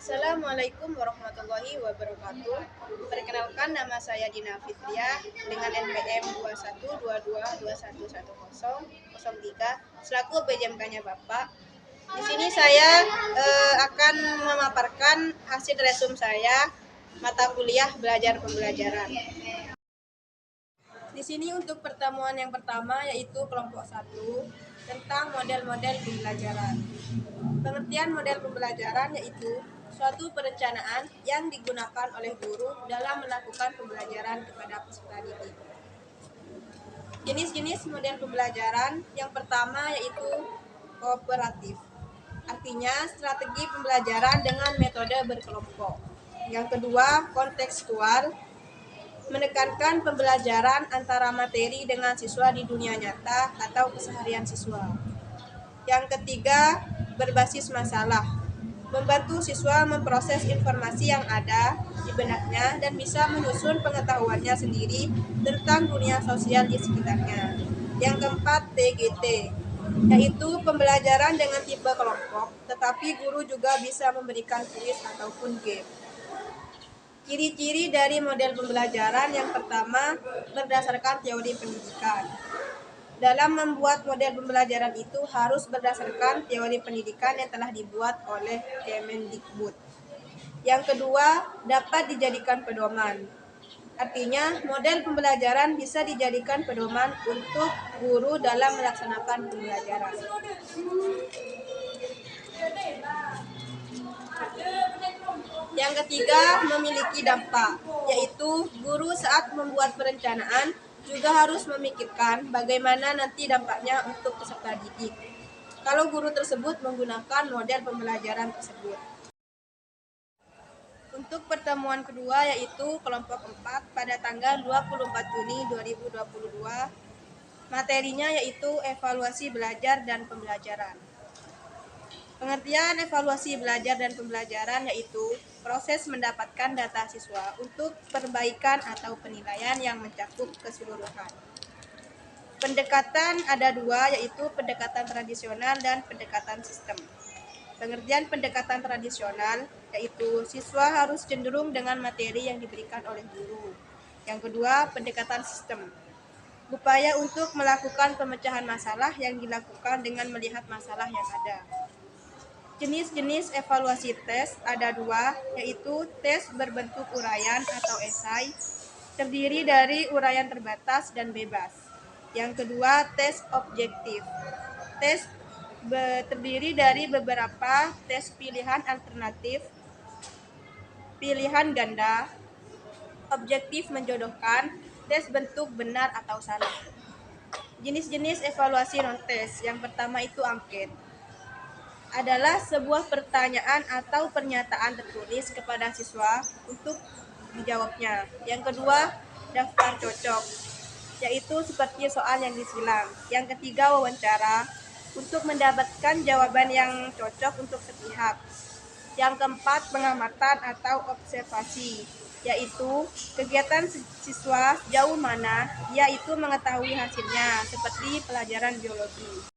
Assalamualaikum warahmatullahi wabarakatuh. Perkenalkan, nama saya Dina Fitriah dengan NPM 2122211003 selaku PJMK-nya Bapak. Di sini saya akan memaparkan hasil resum saya mata kuliah belajar pembelajaran. Di sini untuk pertemuan yang pertama yaitu kelompok 1 tentang model-model pembelajaran. Pengertian model pembelajaran yaitu suatu perencanaan yang digunakan oleh guru dalam melakukan pembelajaran kepada peserta didik. Jenis-jenis model pembelajaran yang pertama yaitu kooperatif. Artinya strategi pembelajaran dengan metode berkelompok. Yang kedua, kontekstual, menekankan pembelajaran antara materi dengan siswa di dunia nyata atau keseharian siswa. Yang ketiga, berbasis masalah, membantu siswa memproses informasi yang ada di benaknya dan bisa menyusun pengetahuannya sendiri tentang dunia sosial di sekitarnya. Yang keempat, TGT, yaitu pembelajaran dengan tipe kelompok, tetapi guru juga bisa memberikan kuis ataupun game. Ciri-ciri dari model pembelajaran yang pertama, berdasarkan teori pendidikan. Dalam membuat model pembelajaran itu harus berdasarkan teori pendidikan yang telah dibuat oleh Kemendikbud. Yang kedua, dapat dijadikan pedoman. Artinya, model pembelajaran bisa dijadikan pedoman untuk guru dalam melaksanakan pembelajaran. Yang ketiga, memiliki dampak, yaitu guru saat membuat perencanaan juga harus memikirkan bagaimana nanti dampaknya untuk peserta didik kalau guru tersebut menggunakan model pembelajaran tersebut. Untuk pertemuan kedua yaitu kelompok 4 pada tanggal 24 Juni 2022, materinya yaitu evaluasi belajar dan pembelajaran. Pengertian evaluasi belajar dan pembelajaran yaitu proses mendapatkan data siswa untuk perbaikan atau penilaian yang mencakup keseluruhan. Pendekatan ada dua, yaitu pendekatan tradisional dan pendekatan sistem. Pengertian pendekatan tradisional yaitu siswa harus cenderung dengan materi yang diberikan oleh guru. Yang kedua, pendekatan sistem, upaya untuk melakukan pemecahan masalah yang dilakukan dengan melihat masalah yang ada. Jenis-jenis evaluasi tes ada dua, yaitu tes berbentuk uraian atau esai, terdiri dari uraian terbatas dan bebas. Yang kedua, tes objektif. Tes terdiri dari beberapa tes pilihan alternatif, pilihan ganda, objektif menjodohkan, tes bentuk benar atau salah. Jenis-jenis evaluasi non-tes, yang pertama itu angket, adalah sebuah pertanyaan atau pernyataan tertulis kepada siswa untuk dijawabnya. Yang kedua, daftar cocok, yaitu seperti soal yang disilang. Yang ketiga, wawancara, untuk mendapatkan jawaban yang cocok untuk sepihak. Yang keempat, pengamatan atau observasi, yaitu kegiatan siswa jauh mana yaitu mengetahui hasilnya, seperti pelajaran biologi.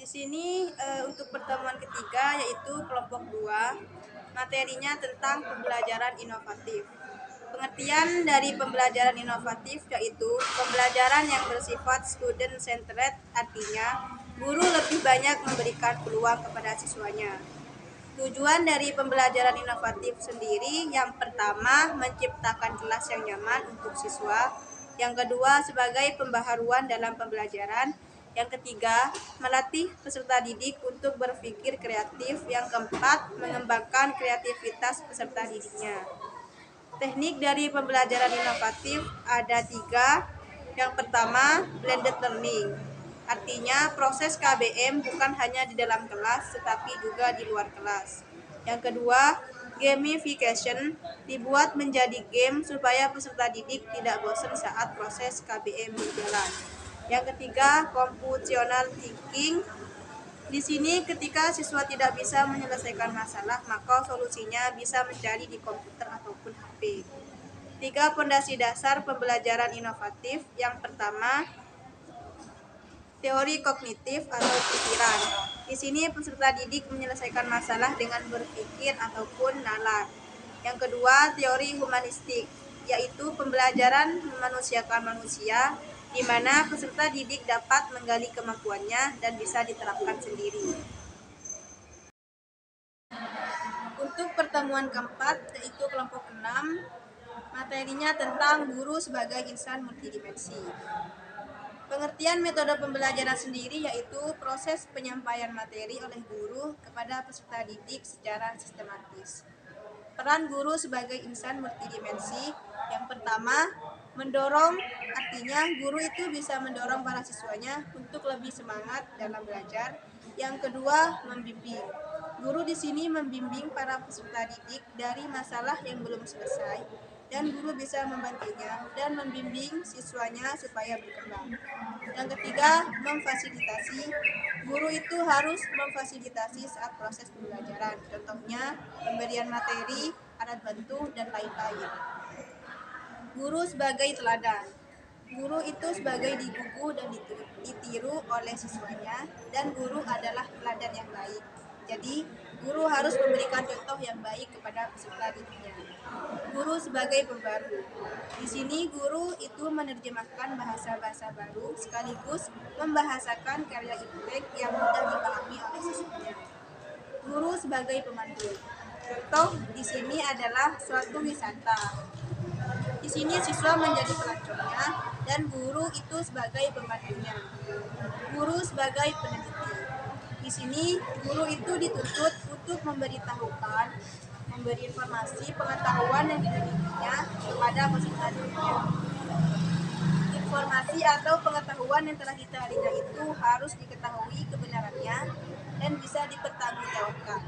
Di sini untuk pertemuan ketiga yaitu kelompok 2, materinya tentang pembelajaran inovatif. Pengertian dari pembelajaran inovatif yaitu pembelajaran yang bersifat student centered, artinya guru lebih banyak memberikan peluang kepada siswanya. Tujuan dari pembelajaran inovatif sendiri, yang pertama menciptakan kelas yang nyaman untuk siswa, yang kedua sebagai pembaharuan dalam pembelajaran, yang ketiga melatih peserta didik untuk berpikir kreatif, yang keempat mengembangkan kreativitas peserta didiknya. Teknik dari pembelajaran inovatif ada 3. Yang pertama, blended learning. Artinya proses KBM bukan hanya di dalam kelas tetapi juga di luar kelas. Yang kedua, gamification, dibuat menjadi game supaya peserta didik tidak bosan saat proses KBM berjalan. Yang ketiga, computational thinking. Di sini ketika siswa tidak bisa menyelesaikan masalah, maka solusinya bisa mencari di komputer ataupun HP. 3 pondasi dasar pembelajaran inovatif. Yang pertama, teori kognitif atau pikiran. Di sini peserta didik menyelesaikan masalah dengan berpikir ataupun nalar. Yang kedua, teori humanistik, yaitu pembelajaran memanusiakan manusia, di mana peserta didik dapat menggali kemampuannya dan bisa diterapkan sendiri. Untuk pertemuan keempat, yaitu kelompok 6, materinya tentang guru sebagai insan multidimensi. Pengertian metode pembelajaran sendiri yaitu proses penyampaian materi oleh guru kepada peserta didik secara sistematis. Peran guru sebagai insan multidimensi, yang pertama, mendorong, artinya guru itu bisa mendorong para siswanya untuk lebih semangat dalam belajar. Yang kedua, membimbing. Guru di sini membimbing para peserta didik dari masalah yang belum selesai, dan guru bisa membantunya dan membimbing siswanya supaya berkembang. Yang ketiga, memfasilitasi. Guru itu harus memfasilitasi saat proses pembelajaran, contohnya pemberian materi, alat bantu, dan lain-lain. Guru sebagai teladan. Guru itu sebagai digugu dan ditiru oleh siswanya, dan guru adalah teladan yang baik. Jadi, guru harus memberikan contoh yang baik kepada peserta didiknya. Guru sebagai pembaru. Di sini guru itu menerjemahkan bahasa-bahasa baru sekaligus membahasakan karya intelek yang mudah dipahami oleh siswanya. Guru sebagai pemandu. Contoh di sini adalah suatu wisata. Di sini siswa menjadi pelancongnya dan guru itu sebagai pemandunya. Guru sebagai peneliti. Di sini guru itu dituntut untuk memberi informasi pengetahuan yang dimilikinya kepada peserta didiknya. Informasi atau pengetahuan yang telah dicarinya itu harus diketahui kebenarannya dan bisa dipertanggungjawabkan.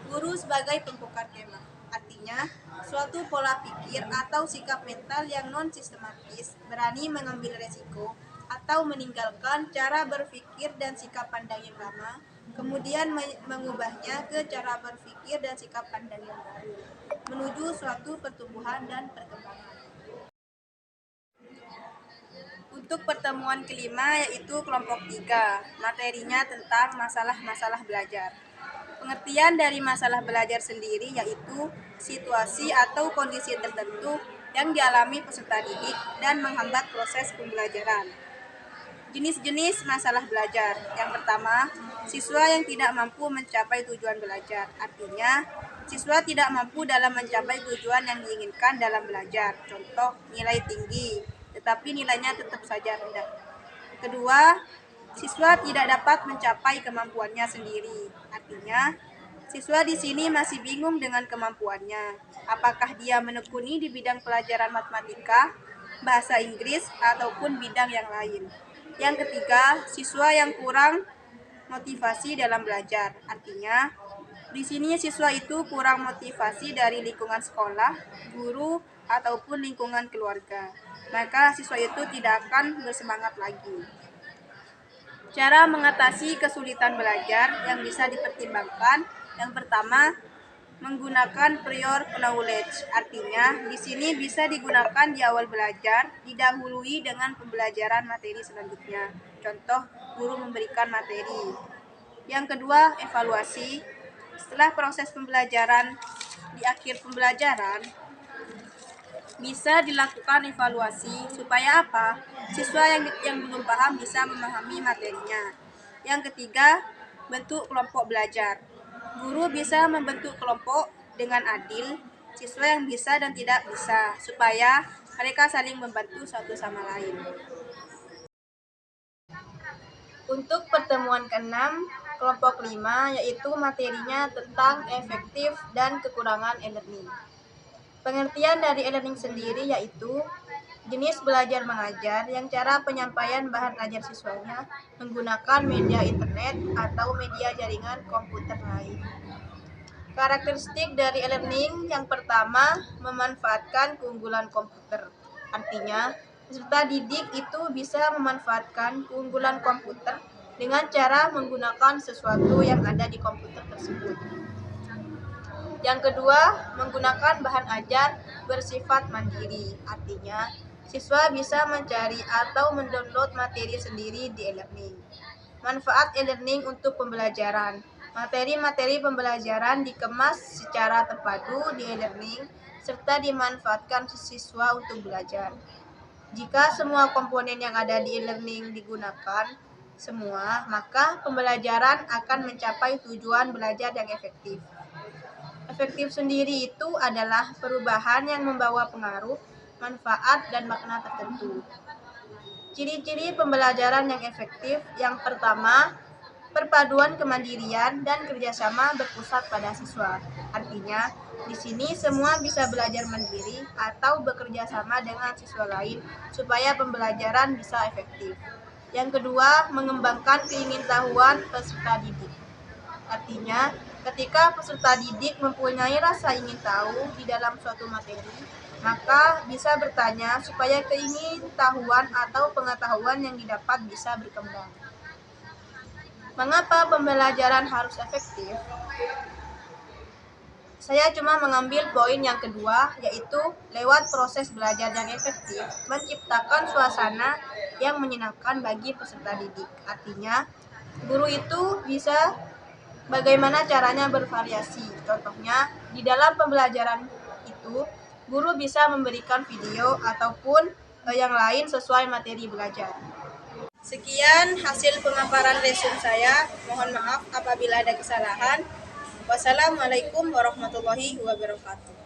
Guru sebagai pembongkar kemah, artinya suatu pola pikir atau sikap mental yang non-sistematis, berani mengambil resiko, atau meninggalkan cara berpikir dan sikap pandang yang lama, kemudian mengubahnya ke cara berpikir dan sikap pandang yang baru, menuju suatu pertumbuhan dan perkembangan. Untuk pertemuan kelima yaitu kelompok 3, materinya tentang masalah-masalah belajar. Pengertian dari masalah belajar sendiri yaitu situasi atau kondisi tertentu yang dialami peserta didik dan menghambat proses pembelajaran. Jenis-jenis masalah belajar. Yang pertama, siswa yang tidak mampu mencapai tujuan belajar. Artinya, siswa tidak mampu dalam mencapai tujuan yang diinginkan dalam belajar. Contoh, nilai tinggi, tetapi nilainya tetap saja rendah. Kedua, siswa tidak dapat mencapai kemampuannya sendiri. Artinya, siswa di sini masih bingung dengan kemampuannya. Apakah dia menekuni di bidang pelajaran matematika, bahasa Inggris, ataupun bidang yang lain. Yang ketiga, siswa yang kurang motivasi dalam belajar. Artinya, di sini siswa itu kurang motivasi dari lingkungan sekolah, guru, ataupun lingkungan keluarga. Maka siswa itu tidak akan bersemangat lagi. Cara mengatasi kesulitan belajar yang bisa dipertimbangkan. Yang pertama, menggunakan prior knowledge. Artinya, di sini bisa digunakan di awal belajar, didahului dengan pembelajaran materi selanjutnya. Contoh, guru memberikan materi. Yang kedua, evaluasi. Setelah proses pembelajaran, di akhir pembelajaran, bisa dilakukan evaluasi supaya apa? Siswa yang belum paham bisa memahami materinya. Yang ketiga, bentuk kelompok belajar. Guru bisa membentuk kelompok dengan adil, siswa yang bisa dan tidak bisa, supaya mereka saling membantu satu sama lain. Untuk pertemuan ke-6, kelompok 5, yaitu materinya tentang efektif dan kekurangan e-learning. Pengertian dari e-learning sendiri yaitu jenis belajar mengajar yang cara penyampaian bahan ajar siswanya menggunakan media internet atau media jaringan komputer lain. Karakteristik dari e-learning yang pertama, memanfaatkan keunggulan komputer. Artinya, peserta didik itu bisa memanfaatkan keunggulan komputer dengan cara menggunakan sesuatu yang ada di komputer tersebut. Yang kedua, menggunakan bahan ajar bersifat mandiri. Artinya, siswa bisa mencari atau mendownload materi sendiri di e-learning. Manfaat e-learning untuk pembelajaran. Materi-materi pembelajaran dikemas secara terpadu di e-learning serta dimanfaatkan siswa untuk belajar. Jika semua komponen yang ada di e-learning digunakan semua, maka pembelajaran akan mencapai tujuan belajar yang efektif. Efektif sendiri itu adalah perubahan yang membawa pengaruh, manfaat, dan makna tertentu. Ciri-ciri pembelajaran yang efektif yang pertama, perpaduan kemandirian dan kerjasama berpusat pada siswa. Artinya, di sini semua bisa belajar mandiri atau bekerja sama dengan siswa lain supaya pembelajaran bisa efektif. Yang kedua, mengembangkan keingintahuan peserta didik. Artinya, ketika peserta didik mempunyai rasa ingin tahu di dalam suatu materi, maka bisa bertanya supaya keingintahuan atau pengetahuan yang didapat bisa berkembang. Mengapa pembelajaran harus efektif? Saya cuma mengambil poin yang kedua, yaitu lewat proses belajar yang efektif, menciptakan suasana yang menyenangkan bagi peserta didik. Artinya, guru itu bisa bagaimana caranya bervariasi. Contohnya, di dalam pembelajaran itu, guru bisa memberikan video ataupun yang lain sesuai materi belajar. Sekian hasil pemaparan lesson saya. Mohon maaf apabila ada kesalahan. Wassalamualaikum warahmatullahi wabarakatuh.